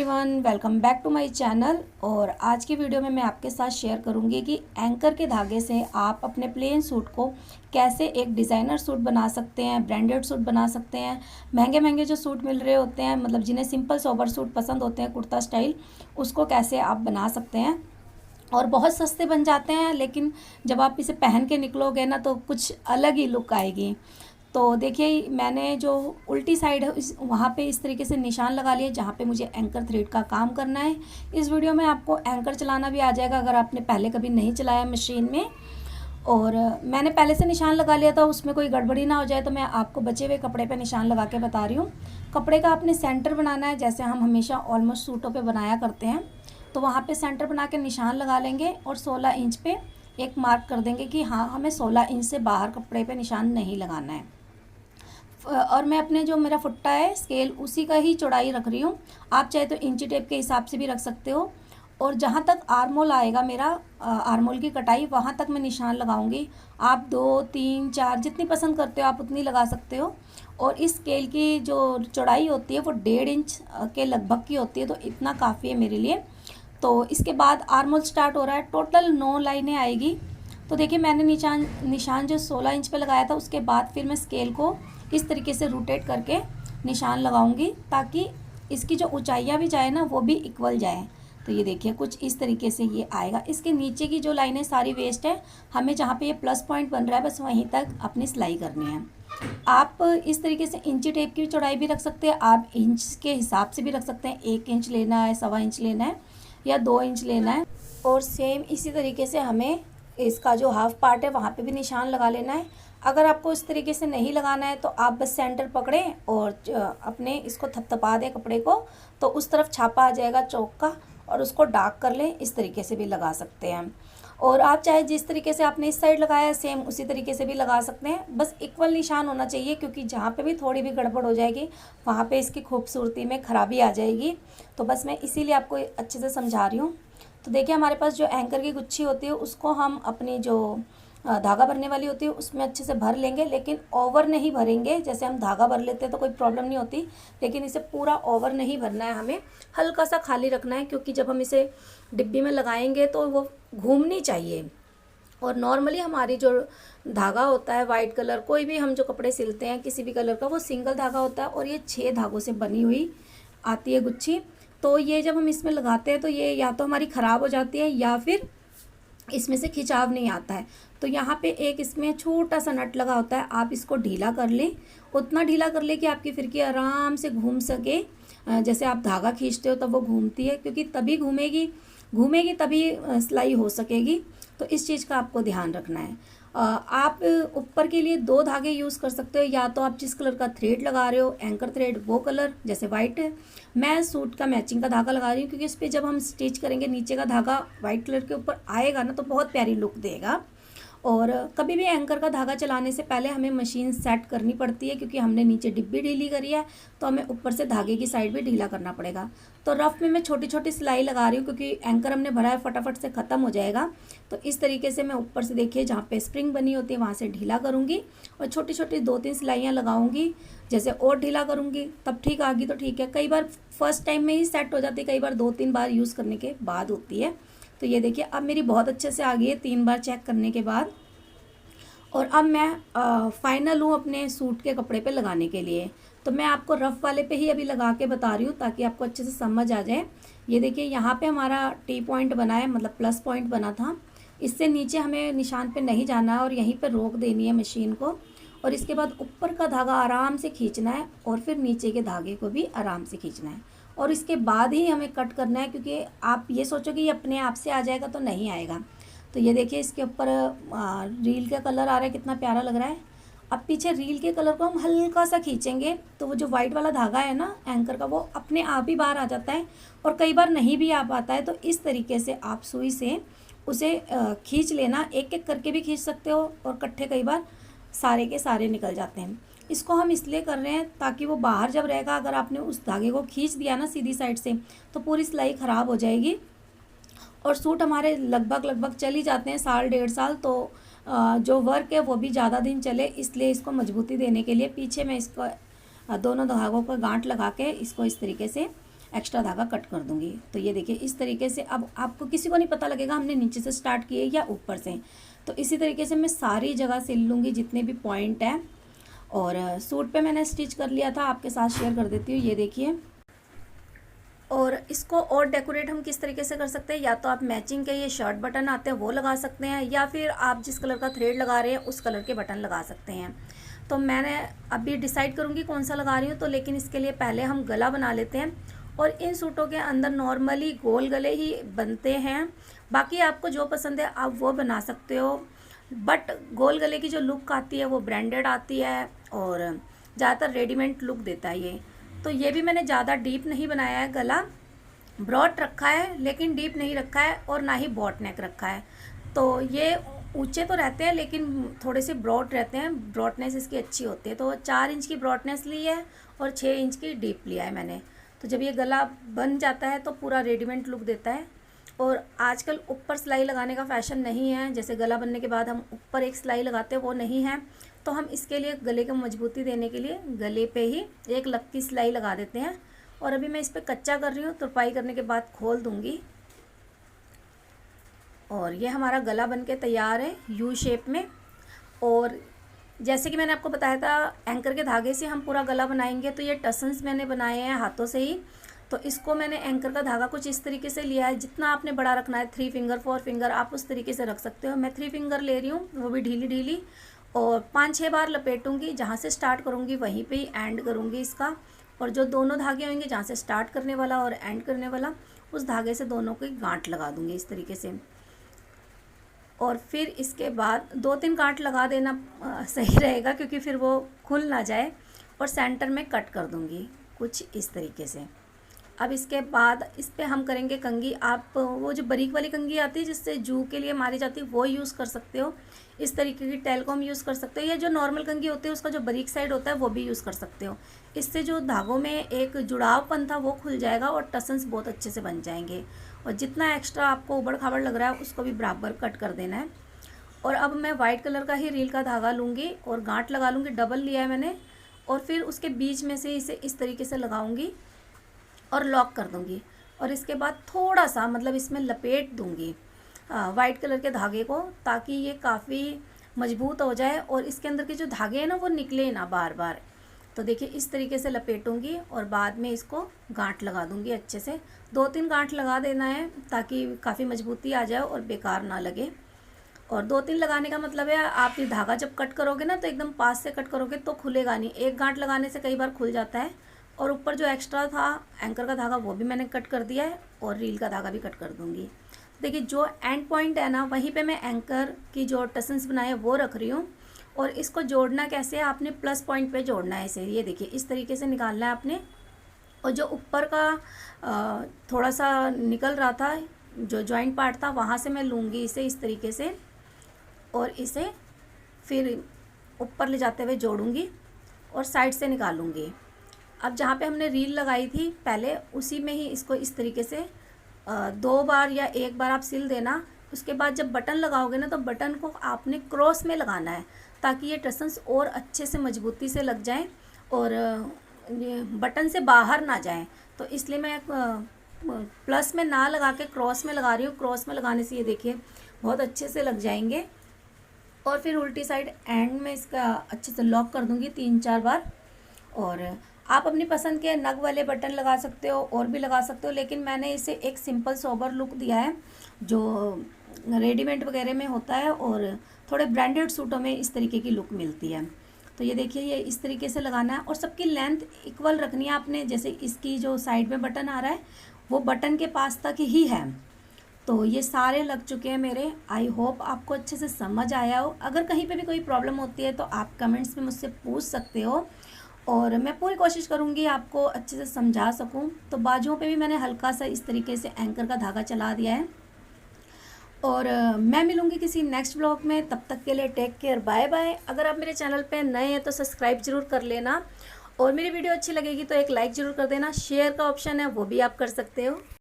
Everyone, welcome back to my channel. और आज की वीडियो में मैं आपके साथ शेयर करूंगी कि एंकर के धागे से आप अपने प्लेन सूट को कैसे एक डिज़ाइनर सूट बना सकते हैं, ब्रांडेड सूट बना सकते हैं। महंगे महंगे जो सूट मिल रहे होते हैं, मतलब जिन्हें सिंपल सोबर सूट पसंद होते हैं, कुर्ता स्टाइल, उसको कैसे आप बना सकते हैं। और बहुत सस्ते बन जाते हैं, लेकिन जब आप इसे पहन के निकलोगे ना तो कुछ अलग ही लुक आएगी। तो देखिए, मैंने जो उल्टी साइड है वहाँ पे इस तरीके से निशान लगा लिए जहाँ पे मुझे एंकर थ्रेड का काम करना है। इस वीडियो में आपको एंकर चलाना भी आ जाएगा अगर आपने पहले कभी नहीं चलाया मशीन में। और मैंने पहले से निशान लगा लिया था, उसमें कोई गड़बड़ी ना हो जाए, तो मैं आपको बचे हुए कपड़े पे निशान लगा के बता रही हूँ। कपड़े का आपने सेंटर बनाना है, जैसे हम हमेशा ऑलमोस्ट सूटों पे बनाया करते हैं। तो वहाँ पे सेंटर बना के निशान लगा लेंगे और 16 इंच पे एक मार्क कर देंगे कि हाँ, हमें 16 इंच से बाहर कपड़े पे निशान नहीं लगाना है। और मैं अपने जो मेरा फुट्टा है स्केल, उसी का ही चौड़ाई रख रही हूँ। आप चाहे तो इंची टेप के हिसाब से भी रख सकते हो। और जहाँ तक आर्मोल आएगा मेरा, आर्मोल की कटाई, वहाँ तक मैं निशान लगाऊंगी। आप 2, 3, 4 जितनी पसंद करते हो आप उतनी लगा सकते हो। और इस स्केल की जो चौड़ाई होती है वो 1.5 इंच के लगभग की होती है, तो इतना काफ़ी है मेरे लिए। तो इसके बाद आर्मोल स्टार्ट हो रहा है। टोटल 9 लाइनें आएगी। तो देखिए, मैंने निशान जो 16 इंच पे लगाया था, उसके बाद फिर मैं स्केल को इस तरीके से रोटेट करके निशान लगाऊंगी, ताकि इसकी जो ऊंचाइयाँ भी जाए ना वो भी इक्वल जाए। तो ये देखिए, कुछ इस तरीके से ये आएगा। इसके नीचे की जो लाइनें सारी वेस्ट है, हमें जहाँ पे ये प्लस पॉइंट बन रहा है बस वहीं तक अपनी सिलाई करनी है। आप इस तरीके से इंची टेप की चौड़ाई भी रख सकते हैं, आप इंच के हिसाब से भी रख सकते हैं। 1 इंच लेना है, 1.25 इंच लेना है, या 2 इंच लेना है। और सेम इसी तरीके से हमें इसका जो हाफ पार्ट है वहाँ पे भी निशान लगा लेना है। अगर आपको इस तरीके से नहीं लगाना है तो आप बस सेंटर पकड़ें और अपने इसको थपथपा दें कपड़े को, तो उस तरफ छापा आ जाएगा चौक का, और उसको डार्क कर लें। इस तरीके से भी लगा सकते हैं। और आप चाहे जिस तरीके से आपने इस साइड लगाया है सेम उसी तरीके से भी लगा सकते हैं। बस इक्वल निशान होना चाहिए, क्योंकि जहाँ पे भी थोड़ी भी गड़बड़ हो जाएगी वहाँ पे इसकी खूबसूरती में खराबी आ जाएगी। तो बस मैं इसीलिए आपको अच्छे से समझा रही हूँ। तो देखिए, हमारे पास जो एंकर की गुच्छी होती है उसको हम अपनी जो धागा भरने वाली होती है उसमें अच्छे से भर लेंगे, लेकिन ओवर नहीं भरेंगे। जैसे हम धागा भर लेते हैं तो कोई प्रॉब्लम नहीं होती, लेकिन इसे पूरा ओवर नहीं भरना है, हमें हल्का सा खाली रखना है, क्योंकि जब हम इसे डिब्बी में लगाएंगे तो वो घूमनी चाहिए। और नॉर्मली हमारी जो धागा होता है वाइट कलर, कोई भी हम जो कपड़े सिलते हैं किसी भी कलर का, वो सिंगल धागा होता है, और ये 6 धागों से बनी हुई आती है गुच्छी। तो ये जब हम इसमें लगाते हैं तो ये या तो हमारी ख़राब हो जाती है, या फिर इसमें से खिंचाव नहीं आता है। तो यहाँ पे एक इसमें छोटा सा नट लगा होता है, आप इसको ढीला कर लें, उतना ढीला कर लें कि आपकी फिरकी आराम से घूम सके। जैसे आप धागा खींचते हो तब वो घूमती है, क्योंकि तभी घूमेगी तभी सिलाई हो सकेगी। तो इस चीज़ का आपको ध्यान रखना है। आप ऊपर के लिए 2 धागे यूज़ कर सकते हो, या तो आप जिस कलर का थ्रेड लगा रहे हो एंकर थ्रेड, वो कलर जैसे वाइट है, मैं सूट का मैचिंग का धागा लगा रही हूँ, क्योंकि इस पर जब हम स्टिच करेंगे नीचे का धागा वाइट कलर के ऊपर आएगा ना तो बहुत प्यारी लुक देगा। और कभी भी एंकर का धागा चलाने से पहले हमें मशीन सेट करनी पड़ती है, क्योंकि हमने नीचे डिब्बी ढीली करी है तो हमें ऊपर से धागे की साइड भी ढीला करना पड़ेगा। तो रफ में मैं छोटी छोटी सिलाई लगा रही हूँ, क्योंकि एंकर हमने भरा है, फटाफट से ख़त्म हो जाएगा। तो इस तरीके से मैं ऊपर से, देखिए, जहाँ पे स्प्रिंग बनी होती है वहाँ से ढीला करूँगी, और छोटी छोटी 2-3 सिलाइयाँ लगाऊंगी। जैसे और ढीला करूँगी तब ठीक आ गई तो ठीक है। कई बार फर्स्ट टाइम में ही सेट हो जाती है, कई बार 2-3 बार यूज़ करने के बाद होती है। तो ये देखिए, अब मेरी बहुत अच्छे से आ गई है 3 बार चेक करने के बाद। और अब मैं फाइनल हूँ अपने सूट के कपड़े पे लगाने के लिए। तो मैं आपको रफ़ वाले पे ही अभी लगा के बता रही हूँ, ताकि आपको अच्छे से समझ आ जाए। ये देखिए, यहाँ पे हमारा टी पॉइंट बना है, मतलब प्लस पॉइंट बना था। इससे नीचे हमें निशान पे नहीं जाना है, और यहीं पे रोक देनी है मशीन को। और इसके बाद ऊपर का धागा आराम से खींचना है, और फिर नीचे के धागे को भी आराम से खींचना है। और इसके बाद ही हमें कट करना है, क्योंकि आप ये सोचो कि ये अपने आप से आ जाएगा तो नहीं आएगा। तो ये देखिए, इसके ऊपर रील का कलर आ रहा है, कितना प्यारा लग रहा है। अब पीछे रील के कलर को हम हल्का सा खींचेंगे तो वो जो वाइट वाला धागा है ना एंकर का, वो अपने आप ही बाहर आ जाता है। और कई बार नहीं भी आ पाता है, तो इस तरीके से आप सुई से उसे खींच लेना। एक एक करके भी खींच सकते हो, और इकट्ठे कई बार सारे के सारे निकल जाते हैं। इसको हम इसलिए कर रहे हैं ताकि वो बाहर जब रहेगा, अगर आपने उस धागे को खींच दिया ना सीधी साइड से, तो पूरी सिलाई ख़राब हो जाएगी। और सूट हमारे लगभग चल ही जाते हैं 1.5 साल। तो जो वर्क है वो भी ज़्यादा दिन चले, इसलिए इसको मजबूती देने के लिए पीछे मैं इसको दोनों धागों को गांठ लगा के इसको इस तरीके से एक्स्ट्रा धागा कट कर दूंगी। तो ये देखिए इस तरीके से, अब आपको किसी को नहीं पता लगेगा हमने नीचे से स्टार्ट किए या ऊपर से। तो इसी तरीके से मैं सारी जगह सिल लूँगी जितने भी पॉइंट हैं। और सूट पे मैंने स्टिच कर लिया था, आपके साथ शेयर कर देती हूँ, ये देखिए। और इसको और डेकोरेट हम किस तरीके से कर सकते हैं, या तो आप मैचिंग के ये शर्ट बटन आते हैं वो लगा सकते हैं, या फिर आप जिस कलर का थ्रेड लगा रहे हैं उस कलर के बटन लगा सकते हैं। तो मैंने अभी डिसाइड करूँगी कौन सा लगा रही हूँ। तो लेकिन इसके लिए पहले हम गला बना लेते हैं। और इन सूटों के अंदर नॉर्मली गोल गले ही बनते हैं, बाकी आपको जो पसंद है आप वो बना सकते हो। बट गोल गले की जो लुक आती है वो ब्रांडेड आती है और ज़्यादातर रेडीमेड लुक देता है ये। तो ये भी मैंने ज़्यादा डीप नहीं बनाया है, गला ब्रॉड रखा है लेकिन डीप नहीं रखा है, और ना ही बॉट नेक रखा है। तो ये ऊंचे तो रहते हैं लेकिन थोड़े से ब्रॉड रहते हैं, ब्रॉडनेस इसकी अच्छी होती है। तो 4 इंच की ब्रॉडनेस ली है और 6 इंच की डीप लिया है मैंने। तो जब ये गला बन जाता है तो पूरा रेडीमेड लुक देता है। और आजकल ऊपर सिलाई लगाने का फैशन नहीं है, जैसे गला बनने के बाद हम ऊपर एक सिलाई लगाते हैं वो नहीं है। तो हम इसके लिए गले को मजबूती देने के लिए गले पे ही एक लक्की सिलाई लगा देते हैं। और अभी मैं इस पर कच्चा कर रही हूँ, तुरपाई करने के बाद खोल दूँगी। और ये हमारा गला बनके तैयार है यू शेप में। और जैसे कि मैंने आपको बताया था एंकर के धागे से हम पूरा गला बनाएंगे, तो ये टसन्स मैंने बनाए हैं हाथों से ही। तो इसको मैंने एंकर का धागा कुछ इस तरीके से लिया है, जितना आपने बड़ा रखना है 3 फिंगर 4 फिंगर आप उस तरीके से रख सकते हो। मैं 3 फिंगर ले रही हूँ, वो भी ढीली ढीली, और 5-6 बार लपेटूंगी। जहाँ से स्टार्ट करूँगी वहीं पे ही एंड करूँगी इसका। और जो दोनों धागे होंगे जहाँ से स्टार्ट करने वाला और एंड करने वाला, उस धागे से दोनों को गांठ लगा दूँगी इस तरीके से। और फिर इसके बाद 2-3 गांठ लगा देना सही रहेगा, क्योंकि फिर वो खुल ना जाए। और सेंटर में कट कर दूँगी कुछ इस तरीके से। अब इसके बाद इस पर हम करेंगे कंघी। आप वो जो बारीक वाली कंघी आती है जिससे जू के लिए मारी जाती है वो यूज़ कर सकते हो। इस तरीके की टेलकॉम यूज़ कर सकते हो, या जो नॉर्मल कंघी होती है उसका जो बारीक साइड होता है वो भी यूज़ कर सकते हो। इससे जो धागों में एक जुड़ावपन था वो खुल जाएगा और टसन्स बहुत अच्छे से बन जाएंगे। और जितना एक्स्ट्रा आपको उबड़ खाबड़ लग रहा है उसको भी बराबर कट कर देना है। और अब मैं वाइट कलर का ही रील का धागा लूँगी और गांठ लगा लूँगी, डबल लिया है मैंने। और फिर उसके बीच में से इसे इस तरीके से लगाऊंगी और लॉक कर दूंगी। और इसके बाद थोड़ा सा मतलब इसमें लपेट दूंगी वाइट कलर के धागे को, ताकि ये काफ़ी मजबूत हो जाए और इसके अंदर के जो धागे हैं ना वो निकले ना बार बार। तो देखिए इस तरीके से लपेटूंगी और बाद में इसको गांठ लगा दूंगी अच्छे से। 2-3 गांठ लगा देना है ताकि काफ़ी मजबूती आ जाए और बेकार ना लगे। और 2-3 लगाने का मतलब है आप ये धागा जब कट करोगे ना तो एकदम पास से कट करोगे तो खुलेगा नहीं। एक गांठ लगाने से कई बार खुल जाता है। और ऊपर जो एक्स्ट्रा था एंकर का धागा वो भी मैंने कट कर दिया है और रील का धागा भी कट कर दूंगी। देखिए जो एंड पॉइंट है ना वहीं पे मैं एंकर की जो टसन्स बनाए वो रख रही हूँ। और इसको जोड़ना कैसे है, आपने प्लस पॉइंट पे जोड़ना है इसे। ये देखिए इस तरीके से निकालना है आपने। और जो ऊपर का थोड़ा सा निकल रहा था जो जॉइंट पार्ट था वहाँ से मैं लूँगी इसे इस तरीके से, और इसे फिर ऊपर ले जाते हुए जोड़ूंगी और साइड से निकालूंगी। अब जहाँ पे हमने रील लगाई थी पहले उसी में ही इसको इस तरीके से 2 बार या 1 बार आप सिल देना। उसके बाद जब बटन लगाओगे ना तो बटन को आपने क्रॉस में लगाना है ताकि ये टसन्स और अच्छे से मजबूती से लग जाएं और बटन से बाहर ना जाएं। तो इसलिए मैं प्लस में ना लगा के क्रॉस में लगा रही हूँ। क्रॉस में लगाने से ये देखिए बहुत अच्छे से लग जाएंगे। और फिर उल्टी साइड एंड में इसका अच्छे से लॉक कर दूँगी 3-4 बार। और आप अपनी पसंद के नग वाले बटन लगा सकते हो और भी लगा सकते हो, लेकिन मैंने इसे एक सिंपल सोबर लुक दिया है जो रेडीमेड वगैरह में होता है और थोड़े ब्रांडेड सूटों में इस तरीके की लुक मिलती है। तो ये देखिए ये इस तरीके से लगाना है और सबकी लेंथ इक्वल रखनी है आपने। जैसे इसकी जो साइड में बटन आ रहा है वो बटन के पास तक ही है। तो ये सारे लग चुके हैं मेरे। आई होप आपको अच्छे से समझ आया हो। अगर कहीं पे भी कोई प्रॉब्लम होती है तो आप कमेंट्स में मुझसे पूछ सकते हो और मैं पूरी कोशिश करूँगी आपको अच्छे से समझा सकूँ। तो बाजुओं पे भी मैंने हल्का सा इस तरीके से एंकर का धागा चला दिया है। और मैं मिलूँगी किसी नेक्स्ट ब्लॉग में, तब तक के लिए टेक केयर, बाय बाय। अगर आप मेरे चैनल पे नए हैं तो सब्सक्राइब जरूर कर लेना और मेरी वीडियो अच्छी लगेगी तो एक लाइक ज़रूर कर देना। शेयर का ऑप्शन है वो भी आप कर सकते हो।